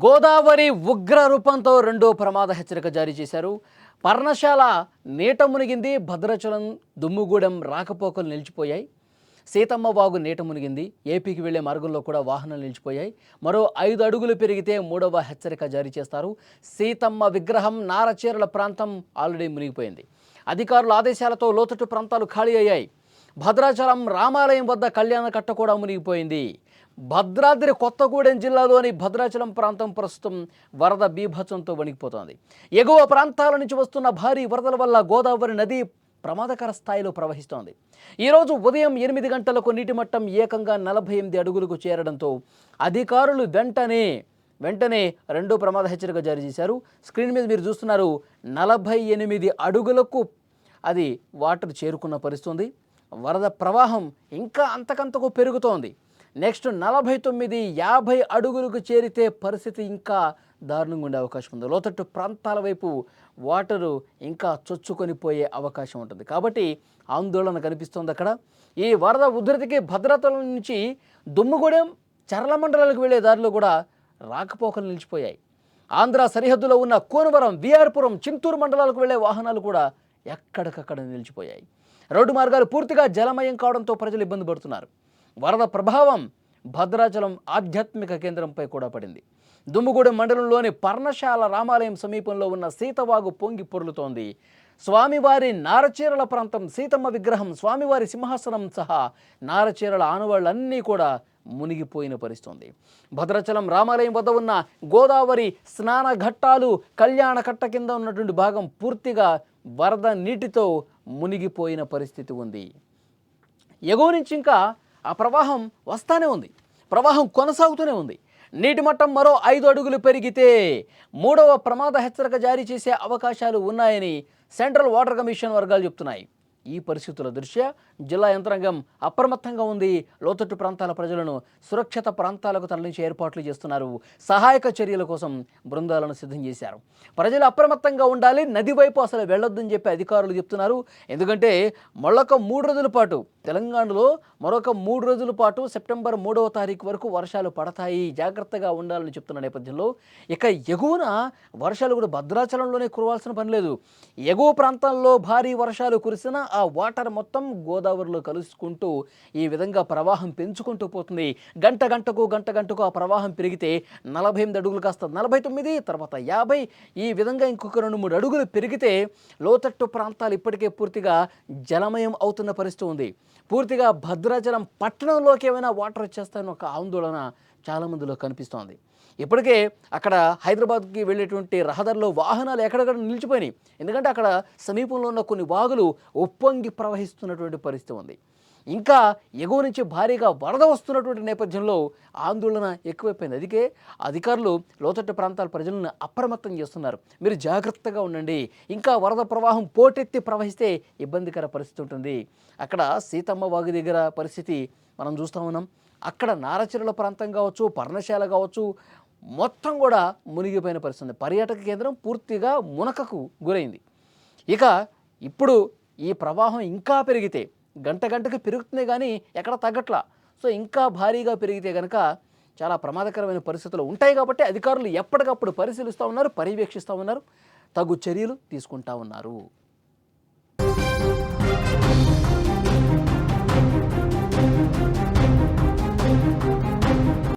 గోదావరి ఉగ్ర రూపంతో రెండో ప్రమాద హెచ్చరిక జారీ చేశారు. పర్ణశాల నీట మునిగింది. భద్రాచలం దుమ్ముగూడెం రాకపోకలు నిలిచిపోయాయి. సీతమ్మ వాగు నీట మునిగింది. ఏపీకి వెళ్లే మార్గంలో కూడా వాహనాలు నిలిచిపోయాయి. మరో 5 అడుగులు పెరిగితే మూడవ హెచ్చరిక జారీ చేస్తారు. సీతమ్మ విగ్రహం నారచీరల ప్రాంతం ఆల్రెడీ మునిగిపోయింది. అధికారుల ఆదేశాలతో లోతట్టు ప్రాంతాలు ఖాళీ అయ్యాయి. భద్రాచలం రామాలయం వద్ద కళ్యాణ కట్ట కూడా మునిగిపోయింది. భద్రాద్రి కొత్తగూడెం జిల్లాలోని భద్రాచలం ప్రాంతం ప్రస్తుతం వరద బీభత్సంతో వణికిపోతోంది. ఎగువ ప్రాంతాల నుంచి వస్తున్న భారీ వరదల వల్ల గోదావరి నది ప్రమాదకర స్థాయిలో ప్రవహిస్తోంది. ఈరోజు ఉదయం 8 గంటలకు నీటి మట్టం ఏకంగా 48 అడుగులకు చేరడంతో అధికారులు వెంటనే రెండో ప్రమాద హెచ్చరిక జారీ చేశారు. స్క్రీన్ మీద మీరు చూస్తున్నారు, 48 అడుగులకు అది వాటర్ చేరుకున్న పరిస్థితి. వరద ప్రవాహం ఇంకా అంతకంతకు పెరుగుతోంది. నెక్స్ట్ 49, 50 అడుగులకు చేరితే పరిస్థితి ఇంకా దారుణంగా ఉండే అవకాశం ఉంది. లోతట్టు ప్రాంతాల వైపు వాటరు ఇంకా చొచ్చుకొని పోయే అవకాశం ఉంటుంది. కాబట్టి ఆందోళన కనిపిస్తోంది అక్కడ. ఈ వరద ఉధృతికి భద్రాచలం నుంచి దుమ్ముగూడెం, చర్ల మండలాలకు వెళ్లే దారిలో కూడా రాకపోకలు నిలిచిపోయాయి. ఆంధ్ర సరిహద్దులో ఉన్న కోనవరం, విఆర్పురం, చింతూరు మండలాలకు వెళ్లే వాహనాలు కూడా ఎక్కడికక్కడ నిలిచిపోయాయి. రోడ్డు మార్గాలు పూర్తిగా జలమయం కావడంతో ప్రజలు ఇబ్బంది పడుతున్నారు. వరద ప్రభావం భద్రాచలం ఆధ్యాత్మిక కేంద్రంపై కూడా పడింది. దుమ్ముగూడెం మండలంలోని పర్ణశాల రామాలయం సమీపంలో ఉన్న సీతవాగు పొంగి పొర్లుతోంది. స్వామివారి నారచీరల ప్రాంతం, సీతమ్మ విగ్రహం, స్వామివారి సింహాసనం సహా నారచీరల ఆనవాళ్లన్నీ కూడా మునిగిపోయిన పరిస్థితి. భద్రాచలం రామాలయం వద్ద ఉన్న గోదావరి స్నాన ఘట్టాలు, కళ్యాణ కట్ట కింద ఉన్నటువంటి భాగం పూర్తిగా వరద నీటితో మునిగిపోయిన పరిస్థితి ఉంది. ఎగువ నుంచి ఇంకా ఆ ప్రవాహం వస్తానే ఉంది. ప్రవాహం కొనసాగుతూనే ఉంది. నీటి మట్టం మరో 5 అడుగులు పెరిగితే మూడవ ప్రమాద హెచ్చరిక జారీ చేసే అవకాశాలు ఉన్నాయని సెంట్రల్ వాటర్ కమిషన్ వర్గాలు చెప్తున్నాయి. ఈ పరిస్థితుల దృష్ట్యా జిల్లా యంత్రాంగం అప్రమత్తంగా ఉంది. లోతట్టు ప్రాంతాల ప్రజలను సురక్షిత ప్రాంతాలకు తరలించే ఏర్పాట్లు చేస్తున్నారు. సహాయక చర్యల కోసం బృందాలను సిద్ధం చేశారు. ప్రజలు అప్రమత్తంగా ఉండాలి, నది వైపు అసలు వెళ్ళొద్దని చెప్పి అధికారులు చెప్తున్నారు. ఎందుకంటే మరొక 3 రోజుల పాటు తెలంగాణలో మరొక 3 రోజుల పాటు సెప్టెంబర్ 3వ తారీఖు వరకు వర్షాలు పడతాయి, జాగ్రత్తగా ఉండాలని చెప్తున్న నేపథ్యంలో ఇక ఎగువన వర్షాలు కూడా భద్రాచలంలోనే కురవాల్సిన పని లేదు. ఎగువ ప్రాంతాల్లో భారీ వర్షాలు కురిసిన ఆ వాటర్ మొత్తం గోదావరిలో కలుసుకుంటూ ఈ విధంగా ప్రవాహం పెంచుకుంటూ పోతుంది. గంట గంటకు ఆ ప్రవాహం పెరిగితే 48 అడుగులు కాస్త 49, తర్వాత 50, ఈ విధంగా ఇంకొక 2-3 అడుగులు పెరిగితే లోతట్టు ప్రాంతాలు ఇప్పటికే పూర్తిగా జలమయం అవుతున్న పరిస్థితి ఉంది. పూర్తిగా భద్రాచలం పట్టణంలోకి ఏమైనా వాటర్ వచ్చేస్తాయని ఒక ఆందోళన చాలామందిలో కనిపిస్తోంది. ఇప్పటికే అక్కడ హైదరాబాద్కి వెళ్ళేటువంటి రహదారిలో వాహనాలు ఎక్కడెక్కడ నిలిచిపోయినాయి. ఎందుకంటే అక్కడ సమీపంలో ఉన్న కొన్ని వాగులు ఉప్పొంగి ప్రవహిస్తున్నటువంటి పరిస్థితి ఉంది. ఇంకా ఎగువ నుంచి భారీగా వరద వస్తున్నటువంటి నేపథ్యంలో ఆందోళన ఎక్కువైపోయింది. అందుకే అధికారులు లోతట్టు ప్రాంతాల ప్రజలను అప్రమత్తం చేస్తున్నారు. మీరు జాగ్రత్తగా ఉండండి, ఇంకా వరద ప్రవాహం పోటెత్తి ప్రవహిస్తే ఇబ్బందికర పరిస్థితి ఉంటుంది. అక్కడ సీతమ్మ వాగు దగ్గర పరిస్థితి మనం చూస్తూ ఉన్నాం. అక్కడ నారచీరల ప్రాంతం కావచ్చు, పర్ణశాల కావచ్చు, మొత్తం కూడా మునిగిపోయిన పరిస్థితి. పర్యాటక కేంద్రం పూర్తిగా మునకకు గురైంది. ఇక ఇప్పుడు ఈ ప్రవాహం ఇంకా పెరిగితే గంటకు పెరుగుతుంది కానీ ఎక్కడ తగ్గట్లా. సో ఇంకా భారీగా పెరిగితే కనుక చాలా ప్రమాదకరమైన పరిస్థితులు ఉంటాయి. కాబట్టి అధికారులు ఎప్పటికప్పుడు పరిశీలిస్తూ ఉన్నారు, పర్యవేక్షిస్తూ ఉన్నారు, తగు చర్యలు తీసుకుంటూ ఉన్నారు.